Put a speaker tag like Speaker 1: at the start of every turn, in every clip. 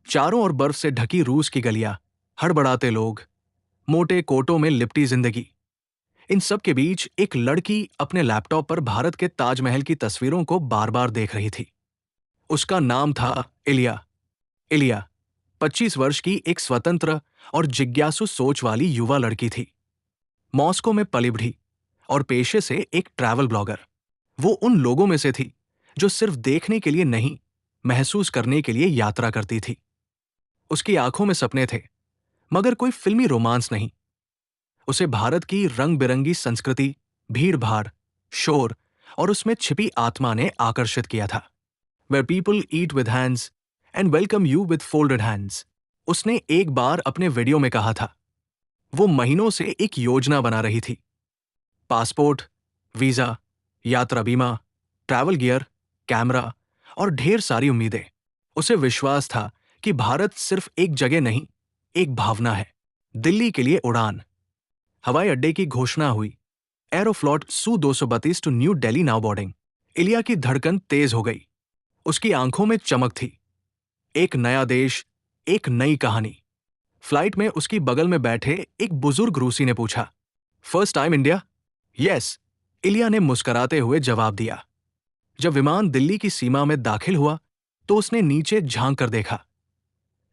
Speaker 1: चारों ओर बर्फ से ढकी रूस की गलियां, हड़बड़ाते लोग, मोटे कोटों में लिपटी जिंदगी। इन सब के बीच एक लड़की अपने लैपटॉप पर भारत के ताजमहल की तस्वीरों को बार बार देख रही थी। उसका नाम था इलिया। इलिया 25 वर्ष की एक स्वतंत्र और जिज्ञासु सोच वाली युवा लड़की थी। मॉस्को में पली बढ़ी और पेशे से एक ट्रैवल ब्लॉगर। वो उन लोगों में से थी जो सिर्फ देखने के लिए नहीं, महसूस करने के लिए यात्रा करती थी। उसकी आंखों में सपने थे, मगर कोई फिल्मी रोमांस नहीं। उसे भारत की रंग बिरंगी संस्कृति, भीड़ भाड़, शोर और उसमें छिपी आत्मा ने आकर्षित किया था। Where people eat with hands and welcome you with folded hands, उसने एक बार अपने वीडियो में कहा था। वो महीनों से एक योजना बना रही थी। पासपोर्ट, वीजा, यात्रा बीमा, ट्रैवल गियर, कैमरा और ढेर सारी उम्मीदें। उसे विश्वास था कि भारत सिर्फ एक जगह नहीं, एक भावना है। दिल्ली के लिए उड़ान। हवाई अड्डे की घोषणा हुई। Aeroflot Su-232 to New Delhi now boarding. Ilya की धड़कन तेज हो गई। उसकी आंखों में चमक थी। एक नया देश, एक नई कहानी। फ्लाइट में उसकी बगल में बैठे एक बुजुर्ग रूसी ने पूछा, फर्स्ट टाइम इंडिया? यस, इलिया ने मुस्कुराते हुए जवाब दिया। जब विमान दिल्ली की सीमा में दाखिल हुआ तो उसने नीचे झांक कर देखा।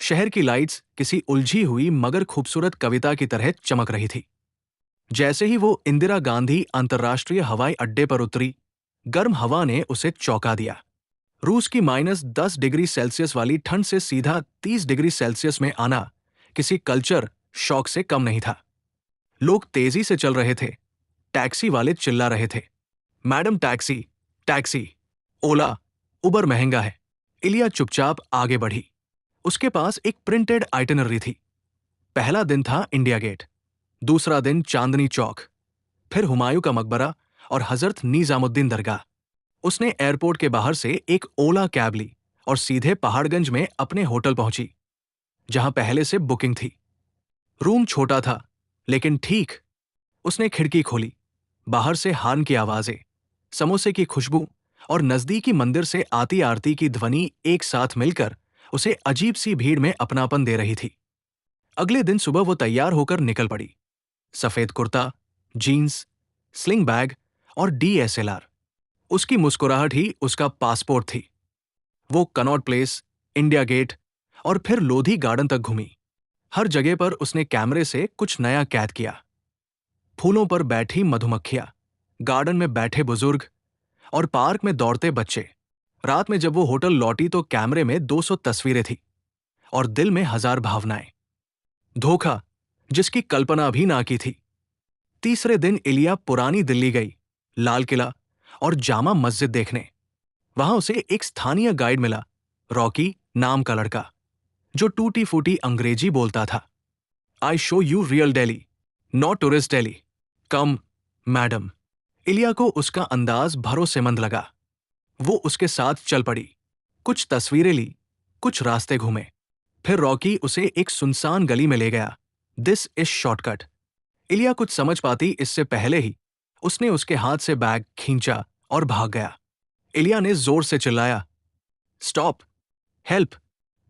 Speaker 1: शहर की लाइट्स किसी उलझी हुई मगर खूबसूरत कविता की तरह चमक रही थी। जैसे ही वो इंदिरा गांधी अंतर्राष्ट्रीय हवाई अड्डे पर उतरी, गर्म हवा ने उसे चौंका दिया। रूस की -10 डिग्री सेल्सियस वाली ठंड से सीधा 30 डिग्री सेल्सियस में आना किसी कल्चर शॉक से कम नहीं था। लोग तेजी से चल रहे थे। टैक्सी वाले चिल्ला रहे थे, मैडम टैक्सी, टैक्सी, ओला, उबर महंगा है। इलिया चुपचाप आगे बढ़ी। उसके पास एक प्रिंटेड आइटिनरी थी। पहला दिन था इंडिया गेट, दूसरा दिन चांदनी चौक, फिर हुमायूं का मकबरा और हजरत निजामुद्दीन दरगाह। उसने एयरपोर्ट के बाहर से एक ओला कैब ली और सीधे पहाड़गंज में अपने होटल पहुंची, जहां पहले से बुकिंग थी। रूम छोटा था, लेकिन ठीक। उसने खिड़की खोली। बाहर से हार्न की आवाजें, समोसे की खुशबू और नजदीकी मंदिर से आती आरती की ध्वनि एक साथ मिलकर उसे अजीब सी भीड़ में अपनापन दे रही थी। अगले दिन सुबह वो तैयार होकर निकल पड़ी। सफेद कुर्ता, जीन्स, स्लिंग बैग और DSLR। उसकी मुस्कुराहट ही उसका पासपोर्ट थी। वो कनॉट प्लेस, इंडिया गेट और फिर लोधी गार्डन तक घूमी। हर जगह पर उसने कैमरे से कुछ नया कैद किया। फूलों पर बैठी मधुमक्खियां, गार्डन में बैठे बुजुर्ग और पार्क में दौड़ते बच्चे। रात में जब वो होटल लौटी तो कैमरे में 200 तस्वीरें थी और दिल में 1000 भावनाएं। धोखा जिसकी कल्पना भी ना की थी। तीसरे दिन इलिया पुरानी दिल्ली गई, लाल किला और जामा मस्जिद देखने। वहां उसे एक स्थानीय गाइड मिला, रॉकी नाम का लड़का, जो टूटी फूटी अंग्रेजी बोलता था। I show you real Delhi, not tourist Delhi. Come madam. Ilya को उसका अंदाज भरोसेमंद लगा। वो उसके साथ चल पड़ी। कुछ तस्वीरें ली, कुछ रास्ते घूमे। फिर रॉकी उसे एक सुनसान गली में ले गया। This is shortcut. इलिया कुछ समझ पाती इससे पहले ही उसने उसके हाथ से बैग खींचा और भाग गया। इलिया ने जोर से चिल्लाया, स्टॉप, हेल्प,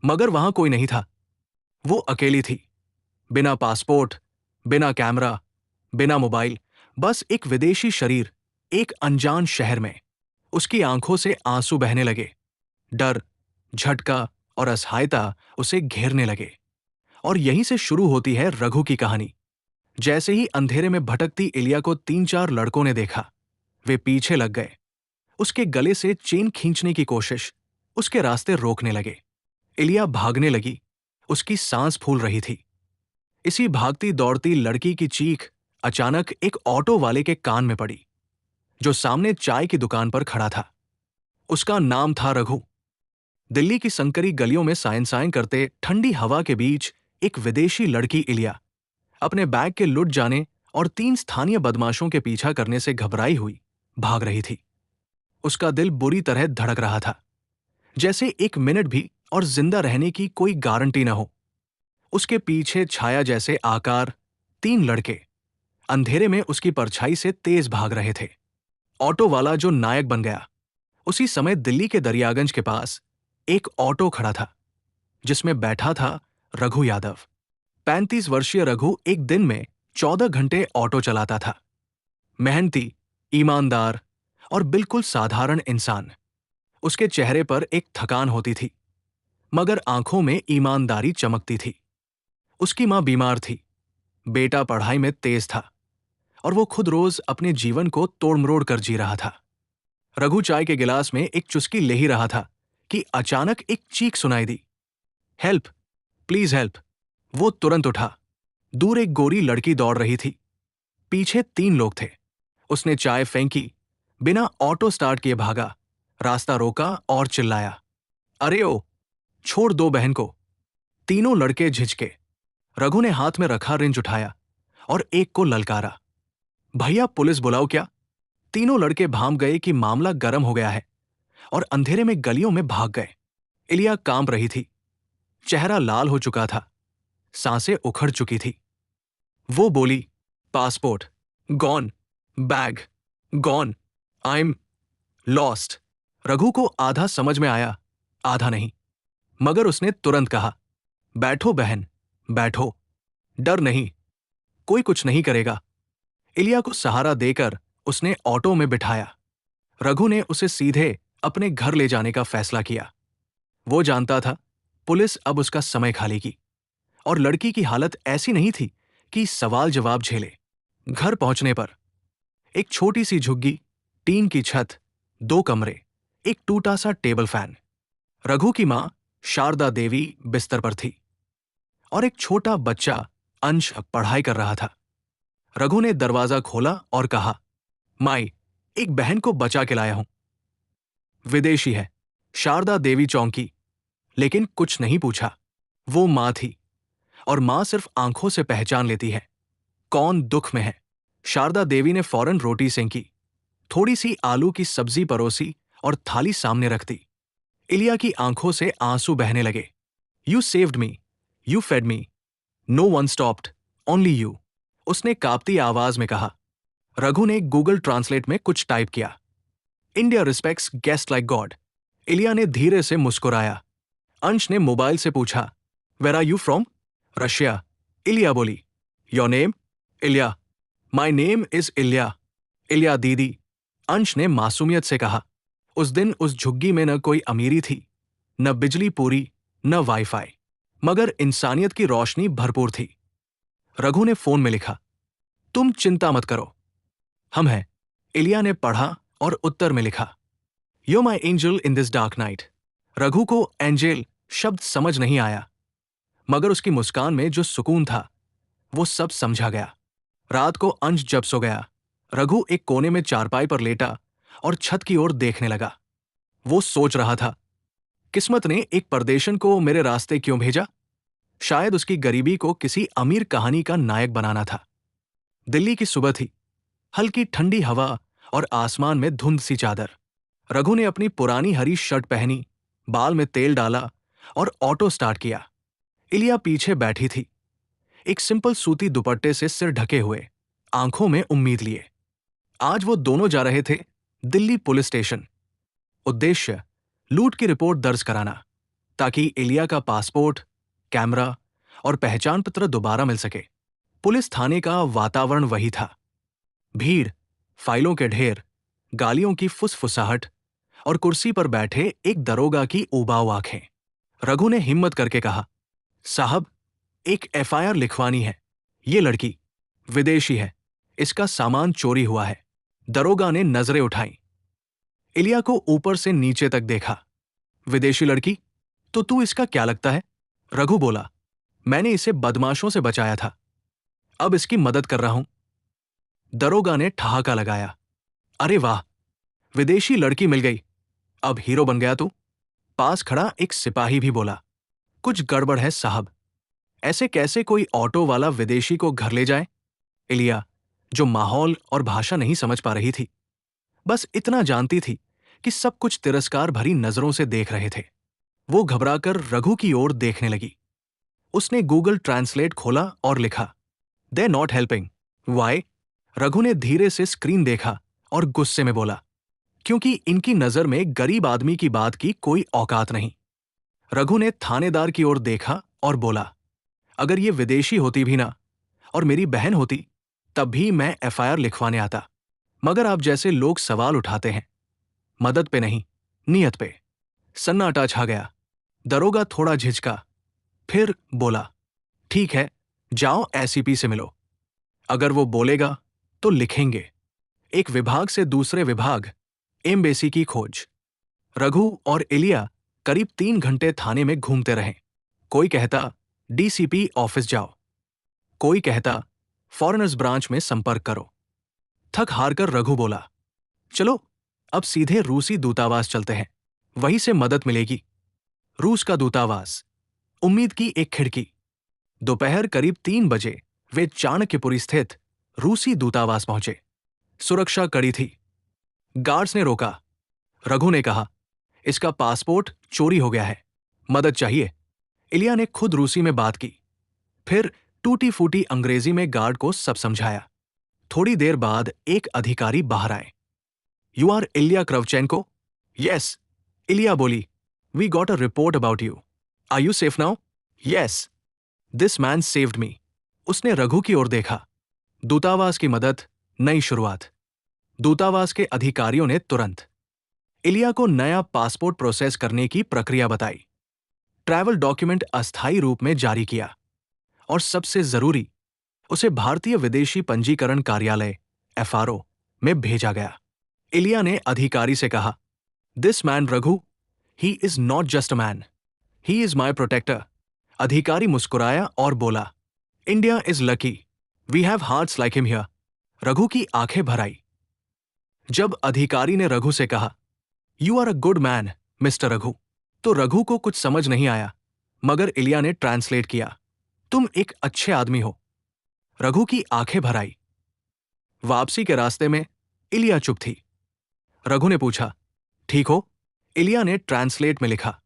Speaker 1: मगर वहां कोई नहीं था। वो अकेली थी, बिना पासपोर्ट, बिना कैमरा, बिना मोबाइल, बस एक विदेशी शरीर, एक अनजान शहर में। उसकी आंखों से आंसू बहने लगे। डर, झटका और असहायता उसे घेरने लगे। और यहीं से शुरू होती है रघु की कहानी। जैसे ही अंधेरे में भटकती इलिया को 3-4 लड़कों ने देखा, वे पीछे लग गए। उसके गले से चेन खींचने की कोशिश, उसके रास्ते रोकने लगे। इलिया भागने लगी। उसकी सांस फूल रही थी। इसी भागती दौड़ती लड़की की चीख अचानक एक ऑटो वाले के कान में पड़ी, जो सामने चाय की दुकान पर खड़ा था। उसका नाम था रघु। दिल्ली की संकरी गलियों में साइन साइन करते ठंडी हवा के बीच एक विदेशी लड़की इलिया अपने बैग के लुट जाने और 3 स्थानीय बदमाशों के पीछा करने से घबराई हुई भाग रही थी। उसका दिल बुरी तरह धड़क रहा था, जैसे एक मिनट भी और जिंदा रहने की कोई गारंटी न हो। उसके पीछे छाया जैसे आकार 3 लड़के अंधेरे में उसकी परछाई से तेज भाग रहे थे। ऑटो वाला जो नायक बन गया। उसी समय दिल्ली के दरियागंज के पास एक ऑटो खड़ा था, जिसमें बैठा था रघु यादव। 35 वर्षीय रघु एक दिन में 14 घंटे ऑटो चलाता था। मेहनती, ईमानदार और बिल्कुल साधारण इंसान। उसके चेहरे पर एक थकान होती थी, मगर आंखों में ईमानदारी चमकती थी। उसकी मां बीमार थी, बेटा पढ़ाई में तेज था और वो खुद रोज अपने जीवन को तोड़-मरोड़ कर जी रहा था। रघु चाय के गिलास में एक चुस्की ले ही रहा था कि अचानक एक चीख सुनाई दी। Help, please help. वो तुरंत उठा। दूर एक गोरी लड़की दौड़ रही थी। पीछे 3 लोग थे। उसने चाय फेंकी, बिना ऑटो स्टार्ट किए भागा, रास्ता रोका और चिल्लाया, अरे ओ, छोड़ दो बहन को। तीनों लड़के झिझके। रघु ने हाथ में रखा रिंच उठाया और एक को ललकारा, भैया पुलिस बुलाओ क्या? तीनों लड़के भांप गए कि मामला गर्म हो गया है और अंधेरे में गलियों में भाग गए। इलिया कांप रही थी, चेहरा लाल हो चुका था, सांसें उखड़ चुकी थी। वो बोली, passport gone, bag gone, I am lost. Raghu को आधा समझ में आया, आधा नहीं, मगर उसने तुरंत कहा, बैठो बहन, बैठो, डर नहीं, कोई कुछ नहीं करेगा। इलिया को सहारा देकर उसने ऑटो में बिठाया। रघु ने उसे सीधे अपने घर ले जाने का फैसला किया। वो जानता था पुलिस अब उसका समय खा लेगी और लड़की की हालत ऐसी नहीं थी कि सवाल जवाब झेले। घर पहुंचने पर एक छोटी सी झुग्गी, टीन की छत, 2 कमरे, एक टूटा सा टेबल फैन। रघु की मां शारदा देवी बिस्तर पर थी और एक छोटा बच्चा अंश पढ़ाई कर रहा था। रघु ने दरवाजा खोला और कहा, माई, एक बहन को बचा के लाया हूं। विदेशी है। शारदा देवी चौंकी, लेकिन कुछ नहीं पूछा। वो मां थी और मां सिर्फ आंखों से पहचान लेती है कौन दुख में है। शारदा देवी ने फौरन रोटी सेंकी, थोड़ी सी आलू की सब्जी परोसी और थाली सामने रख दी। इलिया की आंखों से आंसू बहने लगे। You saved me, you fed me, no one stopped, only you, उसने कांपती आवाज में कहा। रघु ने गूगल ट्रांसलेट में कुछ टाइप किया। India respects guest like god. Ilya ने धीरे से मुस्कुराया। अंश ने मोबाइल से पूछा, where are you from? Russia. Ilya बोली। Your name? Ilya. My name is इलिया। इलिया दीदी, अंश ने मासूमियत से कहा। उस दिन उस झुग्गी में न कोई अमीरी थी, न बिजली पूरी, न वाईफाई, मगर इंसानियत की रोशनी भरपूर थी। रघु ने फोन में लिखा, तुम चिंता मत करो, हम हैं। इलिया ने पढ़ा और उत्तर में लिखा, you my angel in this dark night. Raghu को एंजेल शब्द समझ नहीं आया, मगर उसकी मुस्कान में जो सुकून था वो सब समझा गया। रात को अंश जब सो गया, रघु एक कोने में चारपाई पर लेटा और छत की ओर देखने लगा। वो सोच रहा था, किस्मत ने एक परदेशन को मेरे रास्ते क्यों भेजा? शायद उसकी गरीबी को किसी अमीर कहानी का नायक बनाना था। दिल्ली की सुबह थी, हल्की ठंडी हवा और आसमान में धुंध सी चादर। रघु ने अपनी पुरानी हरी शर्ट पहनी, बाल में तेल डाला और ऑटो स्टार्ट किया। इलिया पीछे बैठी थी, एक सिंपल सूती दुपट्टे से सिर ढके हुए, आंखों में उम्मीद लिए। आज वो दोनों जा रहे थे दिल्ली पुलिस स्टेशन। उद्देश्य लूट की रिपोर्ट दर्ज कराना, ताकि इलिया का पासपोर्ट, कैमरा और पहचान पत्र दोबारा मिल सके। पुलिस थाने का वातावरण वही था, भीड़, फाइलों के ढेर, गालियों की फुसफुसाहट और कुर्सी पर बैठे एक दरोगा की उबाऊ आंखें। रघु ने हिम्मत करके कहा, साहब, एक एफआईआर लिखवानी है। ये लड़की विदेशी है, इसका सामान चोरी हुआ है। दरोगा ने नजरें उठाई। इलिया को ऊपर से नीचे तक देखा। विदेशी लड़की? तो तू इसका क्या लगता है? रघु बोला, मैंने इसे बदमाशों से बचाया था, अब इसकी मदद कर रहा हूं। दरोगा ने ठहाका लगाया, अरे वाह, विदेशी लड़की मिल गई, अब हीरो बन गया तू। पास खड़ा एक सिपाही भी बोला, कुछ गड़बड़ है साहब, ऐसे कैसे कोई ऑटो वाला विदेशी को घर ले जाए? इलिया, जो माहौल और भाषा नहीं समझ पा रही थी, बस इतना जानती थी कि सब कुछ तिरस्कार भरी नजरों से देख रहे थे, वो घबराकर रघु की ओर देखने लगी। उसने गूगल ट्रांसलेट खोला और लिखा, they not helping. Why? Raghu ने धीरे से स्क्रीन देखा और गुस्से में बोला, क्योंकि इनकी नजर में गरीब आदमी की बात की कोई औकात नहीं। रघु ने थानेदार की ओर देखा और बोला, अगर ये विदेशी होती भी ना और मेरी बहन होती तब भी मैं एफआईआर लिखवाने आता। मगर आप जैसे लोग सवाल उठाते हैं, मदद पे नहीं, नीयत पे। सन्नाटा छा गया। दरोगा थोड़ा झिझका, फिर बोला, ठीक है, जाओ एसीपी से मिलो। अगर वो बोलेगा तो लिखेंगे। एक विभाग से दूसरे विभाग, एम्बेसी की खोज। रघु और इलिया करीब 3 घंटे थाने में घूमते रहे। कोई कहता डीसीपी ऑफिस जाओ, कोई कहता फॉरेनर्स ब्रांच में संपर्क करो। थक हारकर रघु बोला, चलो अब सीधे रूसी दूतावास चलते हैं, वहीं से मदद मिलेगी। रूस का दूतावास, उम्मीद की एक खिड़की। दोपहर करीब 3 बजे वे चाणक्यपुरी स्थित रूसी दूतावास पहुंचे। सुरक्षा कड़ी थी। गार्ड्स ने रोका। रघु ने कहा, इसका पासपोर्ट चोरी हो गया है, मदद चाहिए। इलिया ने खुद रूसी में बात की, फिर टूटी फूटी अंग्रेजी में गार्ड को सब समझाया। थोड़ी देर बाद एक अधिकारी बाहर आए। You are Iliya क्रावचेंको? Yes, Ilya बोली। We got a report about you. Are you safe now? Yes, this man saved me. उसने रघु की ओर देखा। दूतावास की मदद, नई शुरुआत। दूतावास के अधिकारियों ने तुरंत इलिया को नया पासपोर्ट प्रोसेस करने की प्रक्रिया बताई, ट्रैवल डॉक्यूमेंट अस्थायी रूप में जारी किया और सबसे जरूरी, उसे भारतीय विदेशी पंजीकरण कार्यालय एफआरओ में भेजा गया। इलिया ने अधिकारी से कहा, this man Raghu, he is not just a man, he is my protector. अधिकारी मुस्कुराया और बोला, India is lucky, we have hearts like him here. Raghu की आंखें भर आई। जब अधिकारी ने रघु से कहा, you are a good man mister Raghu, तो रघु को कुछ समझ नहीं आया, मगर इलिया ने ट्रांसलेट किया, तुम एक अच्छे आदमी हो। रघु की आंखें भर आई। वापसी के रास्ते में इलिया चुप थी। रघु ने पूछा, ठीक हो? इलिया ने ट्रांसलेट में लिखा,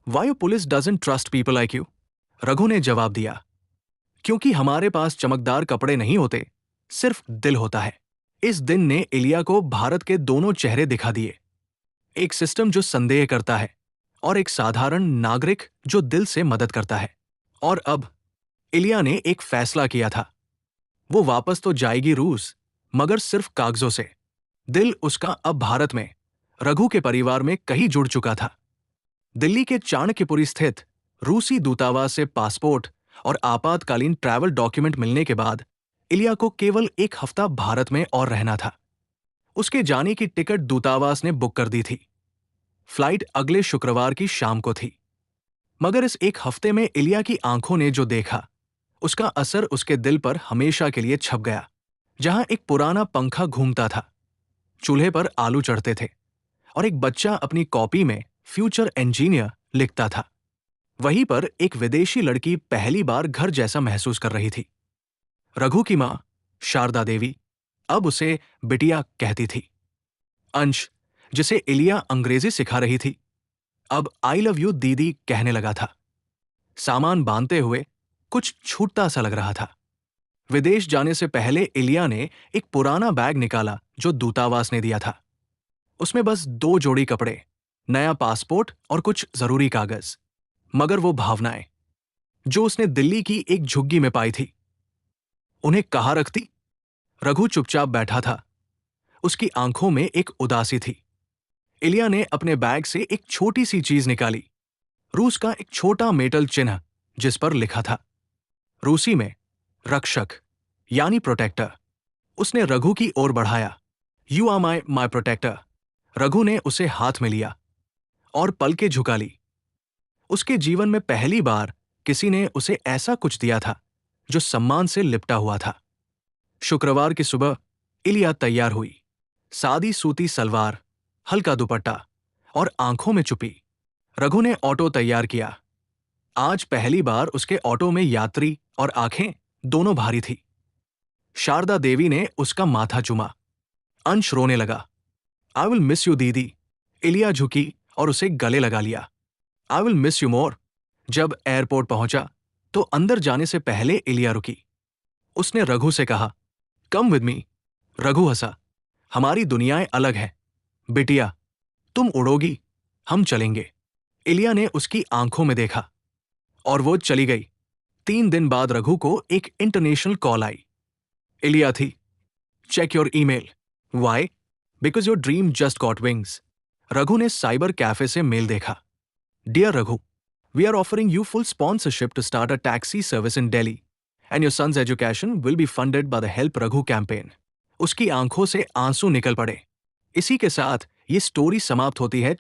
Speaker 1: why police doesn't trust people like you. Raghu ने जवाब दिया, क्योंकि हमारे पास चमकदार कपड़े नहीं होते, सिर्फ दिल होता है। इस दिन ने इलिया को भारत के दोनों चेहरे दिखा दिए, एक सिस्टम जो संदेह करता है और एक साधारण नागरिक जो दिल से मदद करता है। और अब इलिया ने एक फैसला किया था, वो वापस तो जाएगी रूस, मगर सिर्फ कागजों से। दिल उसका अब भारत में, रघु के परिवार में कहीं जुड़ चुका था। दिल्ली के चाणक्यपुरी स्थित रूसी दूतावास से पासपोर्ट और आपातकालीन ट्रैवल डॉक्यूमेंट मिलने के बाद इलिया को केवल 1 हफ्ता भारत में और रहना था। उसके जाने की टिकट दूतावास ने बुक कर दी थी। फ्लाइट अगले शुक्रवार की शाम को थी। मगर इस 1 हफ्ते में इलिया की आंखों ने जो देखा, उसका असर उसके दिल पर हमेशा के लिए छप गया। जहां एक पुराना पंखा घूमता था, चूल्हे पर आलू चढ़ते थे और एक बच्चा अपनी कॉपी में फ्यूचर इंजीनियर लिखता था, वहीं पर एक विदेशी लड़की पहली बार घर जैसा महसूस कर रही थी। रघु की मां शारदा देवी अब उसे बिटिया कहती थी। अंश, जिसे इलिया अंग्रेजी सिखा रही थी, अब आई लव यू दीदी कहने लगा था। सामान बांधते हुए कुछ छूटता सा लग रहा था। विदेश जाने से पहले इलिया ने एक पुराना बैग निकाला जो दूतावास ने दिया था। उसमें बस 2 जोड़ी कपड़े, नया पासपोर्ट और कुछ जरूरी कागज। मगर वो भावनाएं जो उसने दिल्ली की एक झुग्गी में पाई थी, उन्हें कहाँ रखती? रघु चुपचाप बैठा था। उसकी आंखों में एक उदासी थी। इलिया ने अपने बैग से एक छोटी सी चीज निकाली, रूस का एक छोटा मेटल चिन्ह जिस पर लिखा था रूसी में रक्षक यानी प्रोटेक्टर। उसने रघु की ओर बढ़ाया। You are my protector. Raghu ने उसे हाथ में लिया और पलकें झुका ली। उसके जीवन में पहली बार किसी ने उसे ऐसा कुछ दिया था जो सम्मान से लिपटा हुआ था। शुक्रवार की सुबह इलिया तैयार हुई। सादी सूती सलवार, हल्का दुपट्टा और आंखों में चुपी। रघु ने ऑटो तैयार किया। आज पहली बार उसके ऑटो में यात्री और आंखें दोनों भारी थी। शारदा देवी ने उसका माथा चूमा। अंश रोने लगा। आई विल मिस यू दीदी। इलिया झुकी और उसे गले लगा लिया। I will miss you more. जब एयरपोर्ट पहुंचा तो अंदर जाने से पहले इलिया रुकी। उसने रघु से कहा, कम विद मी। रघु हंसा। हमारी दुनियाएं अलग हैं। बिटिया, तुम उड़ोगी, हम चलेंगे। इलिया ने उसकी आंखों में देखा और वो चली गई। 3 दिन बाद रघु को एक इंटरनेशनल कॉल आई। इलिया थी। Check your email. Why? Because your dream just got wings. Raghu ने साइबर कैफे से मेल देखा। Dear Raghu, we are offering you full sponsorship to start a taxi service in Delhi and your son's education will be funded by the help Raghu campaign. उसकी आंखों से आंसू निकल पड़े। इसी के साथ ये स्टोरी समाप्त होती है।